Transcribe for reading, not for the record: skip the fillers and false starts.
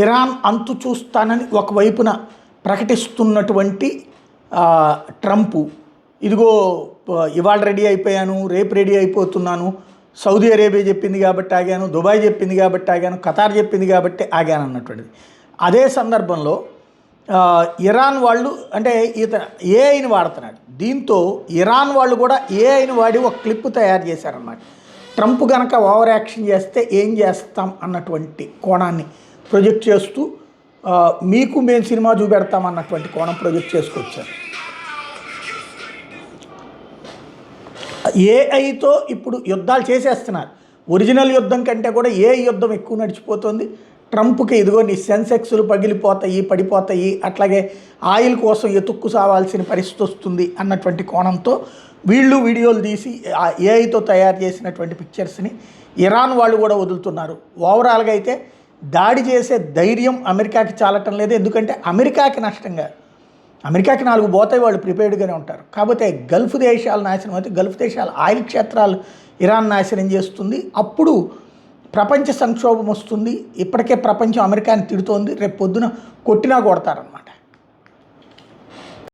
Iran అంతు చూస్తానని ఒకవైపున ప్రకటిస్తున్నటువంటి Trump, ఇదిగో ఇవాళ రెడీ అయిపోయాను, రేపు రెడీ అయిపోతున్నాను, సౌదీ అరేబియా చెప్పింది కాబట్టి ఆగాను, దుబాయ్ చెప్పింది కాబట్టి ఆగాను, ఖతార్ చెప్పింది కాబట్టి ఆగాను అన్నటువంటిది. అదే సందర్భంలో ఇరాన్ వాళ్ళు అంటే ఏఐని వాడుతున్నాడు. దీంతో ఇరాన్ వాళ్ళు కూడా ఏఐని వాడి ఒక క్లిప్ తయారు చేశారన్నమాట. ట్రంప్ కనుక ఓవర్ యాక్షన్ చేస్తే ఏం చేస్తాం అన్నటువంటి కోణాన్ని ప్రొజెక్ట్ చేస్తూ మీకు మేము సినిమా చూపెడతాం అన్నటువంటి కోణం ప్రొజెక్ట్ చేసుకొచ్చారు. ఏఐతో ఇప్పుడు యుద్ధాలు చేసేస్తున్నారు. ఒరిజినల్ యుద్ధం కంటే కూడా ఏఐ యుద్ధం ఎక్కువ నడిచిపోతుంది. ట్రంప్కి ఇదిగో నీ సెన్సెక్స్లు పగిలిపోతాయి, పడిపోతాయి, అట్లాగే ఆయిల్ కోసం ఎతుక్కు సావాల్సిన పరిస్థితి వస్తుంది అన్నటువంటి కోణంతో వీళ్ళు వీడియోలు తీసి ఏఐతో తయారు చేసినటువంటి పిక్చర్స్ని ఇరాన్ వాళ్ళు కూడా వదులుతున్నారు. ఓవరాల్గా అయితే దాడి చేసే ధైర్యం అమెరికాకి చాలటం లేదు. ఎందుకంటే అమెరికాకి నష్టంగా, అమెరికాకి 4 పోతాయి, వాళ్ళు ప్రిపేర్డ్గానే ఉంటారు. కాకపోతే గల్ఫ్ దేశాలు నాశనం అయితే, గల్ఫ్ దేశాల ఆయిల్ క్షేత్రాలు ఇరాన్ నాశనం చేస్తుంది. అప్పుడు ప్రపంచ సంక్షోభం వస్తుంది. ఇప్పటికే ప్రపంచం అమెరికాని తిడుతోంది, రేపు పొద్దున కొట్టినా కొడతారనమాట.